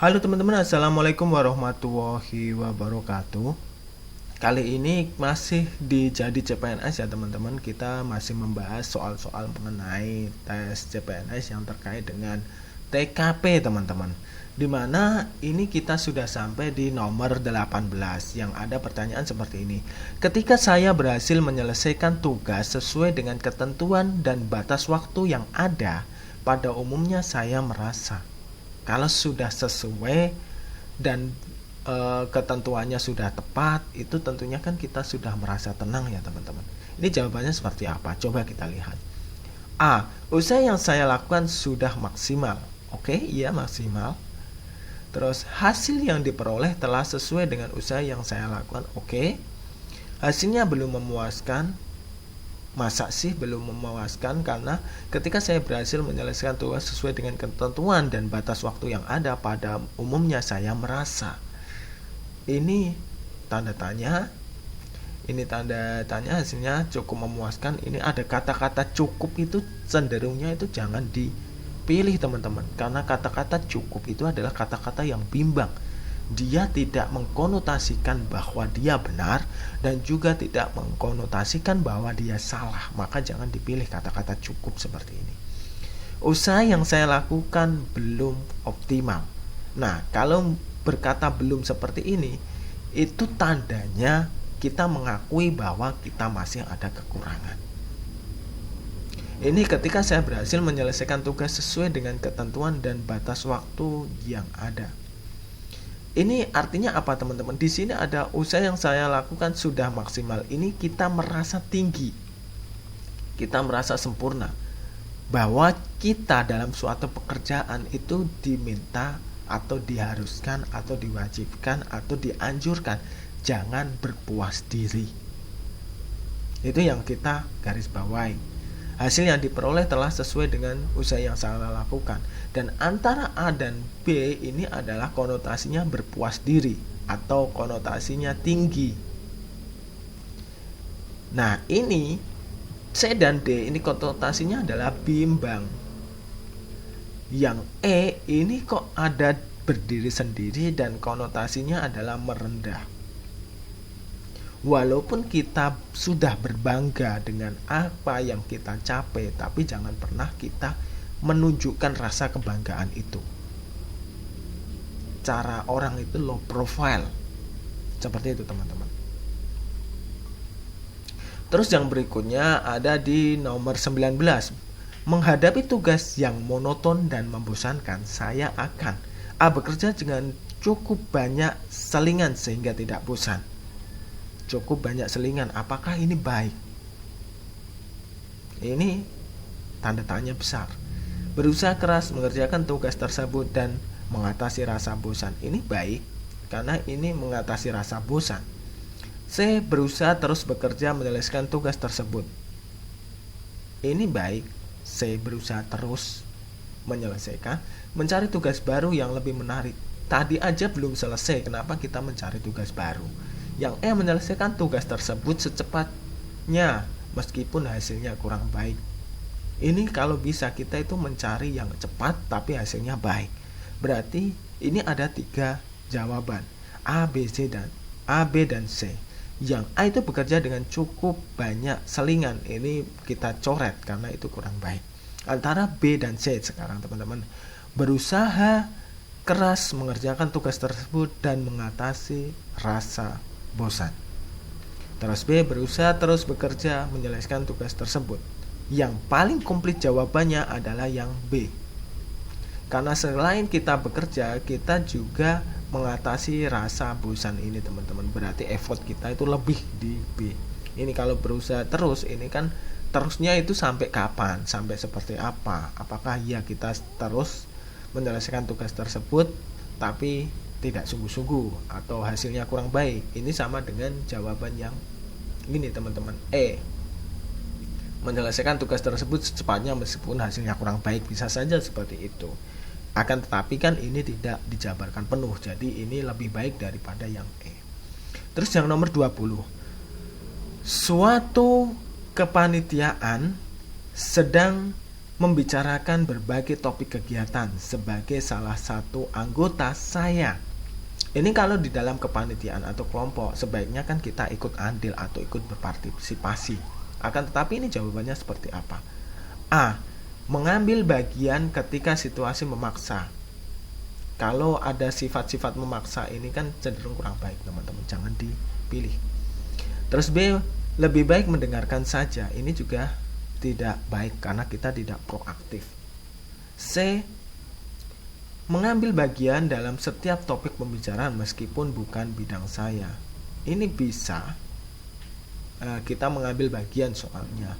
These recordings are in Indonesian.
Halo teman-teman, assalamualaikum warahmatullahi wabarakatuh. Kali ini masih di Jadi CPNS ya teman-teman. Kita masih membahas soal-soal mengenai tes CPNS yang terkait dengan TKP teman-teman. Dimana ini kita sudah sampai di nomor 18 yang ada pertanyaan seperti ini. Ketika saya berhasil menyelesaikan tugas sesuai dengan ketentuan dan batas waktu yang ada, pada umumnya saya merasa kalau sudah sesuai dan ketentuannya sudah tepat, itu tentunya kan kita sudah merasa tenang ya teman-teman. Ini jawabannya seperti apa? Coba kita lihat. A. Usaha yang saya lakukan sudah maksimal. Oke, iya maksimal. Terus hasil yang diperoleh telah sesuai dengan usaha yang saya lakukan. Oke. Hasilnya belum memuaskan. Masa sih belum memuaskan? Karena ketika saya berhasil menyelesaikan tugas sesuai dengan ketentuan dan batas waktu yang ada, pada umumnya saya merasa. Ini tanda tanya. Ini tanda tanya, hasilnya cukup memuaskan. Ini ada kata-kata cukup, itu cenderungnya itu jangan dipilih teman-teman. Karena kata-kata cukup itu adalah kata-kata yang bimbang. Dia tidak mengkonotasikan bahwa dia benar dan juga tidak mengkonotasikan bahwa dia salah. Maka jangan dipilih kata-kata cukup seperti ini. Usaha yang saya lakukan belum optimal. Nah, kalau berkata belum seperti ini, itu tandanya kita mengakui bahwa kita masih ada kekurangan. Ini ketika saya berhasil menyelesaikan tugas sesuai dengan ketentuan dan batas waktu yang ada. Ini artinya apa teman-teman? Di sini ada usaha yang saya lakukan sudah maksimal. Ini kita merasa tinggi. Kita merasa sempurna. Bahwa kita dalam suatu pekerjaan itu diminta atau diharuskan atau diwajibkan atau dianjurkan jangan berpuas diri. Itu yang kita garis bawahi. Hasil yang diperoleh telah sesuai dengan usaha yang saya lakukan. Dan antara A dan B ini adalah konotasinya berpuas diri atau konotasinya tinggi. Nah, ini C dan D ini konotasinya adalah bimbang. Yang E ini kok ada berdiri sendiri dan konotasinya adalah merendah. Walaupun kita sudah berbangga dengan apa yang kita capai, tapi jangan pernah kita menunjukkan rasa kebanggaan itu. Cara orang itu low profile. Seperti itu teman-teman. Terus yang berikutnya ada di nomor 19. Menghadapi tugas yang monoton dan membosankan, saya akan A. Bekerja dengan cukup banyak selingan sehingga tidak bosan. Cukup banyak selingan, apakah ini baik? Ini tanda tanya besar. Berusaha keras mengerjakan tugas tersebut dan mengatasi rasa bosan, ini baik karena ini mengatasi rasa bosan. C. Berusaha terus bekerja menyelesaikan tugas tersebut, ini baik. C. Berusaha terus menyelesaikan, mencari tugas baru yang lebih menarik. Tadi aja belum selesai, kenapa kita mencari tugas baru? Yang E. Menyelesaikan tugas tersebut secepatnya meskipun hasilnya kurang baik. Ini kalau bisa kita itu mencari yang cepat tapi hasilnya baik. Berarti ini ada 3 jawaban, A, B, dan C. Yang A itu bekerja dengan cukup banyak selingan, ini kita coret karena itu kurang baik. Antara B dan C sekarang teman-teman. Berusaha keras mengerjakan tugas tersebut dan mengatasi rasa bosan. Terus B. Berusaha terus bekerja menyelesaikan tugas tersebut. Yang paling komplit jawabannya adalah yang B. Karena selain kita bekerja, kita juga mengatasi rasa bosan ini teman-teman. Berarti effort kita itu lebih di B. Ini kalau berusaha terus, ini kan terusnya itu sampai kapan? Sampai seperti apa? Apakah ya kita terus menyelesaikan tugas tersebut tapi tidak sungguh-sungguh atau hasilnya kurang baik? Ini sama dengan jawaban yang ini teman-teman, E. Menyelesaikan tugas tersebut secepatnya meskipun hasilnya kurang baik, bisa saja seperti itu. Akan tetapi kan ini tidak dijabarkan penuh, jadi ini lebih baik daripada yang E. Terus yang nomor 20. Suatu kepanitiaan sedang membicarakan berbagai topik kegiatan sebagai salah satu anggota saya. Ini kalau di dalam kepanitiaan atau kelompok, sebaiknya kan kita ikut andil atau ikut berpartisipasi. Akan tetapi ini jawabannya seperti apa? A. Mengambil bagian ketika situasi memaksa. Kalau ada sifat-sifat memaksa ini kan cenderung kurang baik, teman-teman. Jangan dipilih. Terus B. Lebih baik mendengarkan saja. Ini juga tidak baik karena kita tidak proaktif. C. Mengambil bagian dalam setiap topik pembicaraan meskipun bukan bidang saya. Ini bisa kita mengambil bagian soalnya.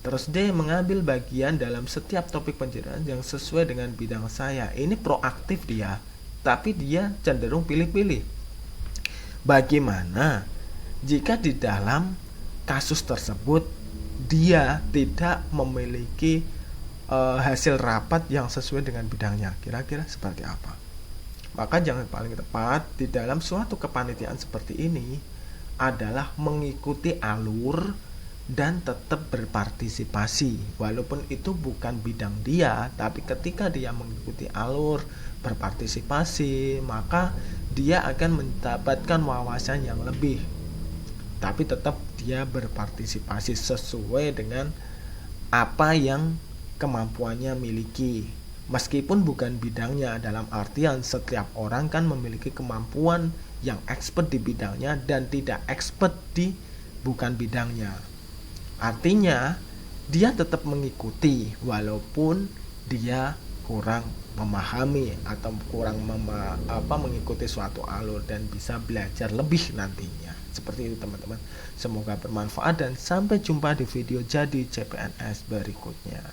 Terus D. Mengambil bagian dalam setiap topik pembicaraan yang sesuai dengan bidang saya. Ini proaktif dia, tapi dia cenderung pilih-pilih. Bagaimana jika di dalam kasus tersebut dia tidak memiliki hasil rapat yang sesuai dengan bidangnya? Kira-kira seperti apa? Maka yang paling tepat di dalam suatu kepanitiaan seperti ini adalah mengikuti alur dan tetap berpartisipasi. Walaupun itu bukan bidang dia, tapi ketika dia mengikuti alur, berpartisipasi, maka dia akan mendapatkan wawasan yang lebih. Tapi tetap dia berpartisipasi sesuai dengan apa yang kemampuannya miliki, meskipun bukan bidangnya. Dalam artian setiap orang kan memiliki kemampuan yang expert di bidangnya dan tidak expert di bukan bidangnya. Artinya dia tetap mengikuti walaupun dia kurang memahami atau kurang mengikuti suatu alur, dan bisa belajar lebih nantinya. Seperti itu teman-teman. Semoga bermanfaat dan sampai jumpa di video jadi CPNS berikutnya.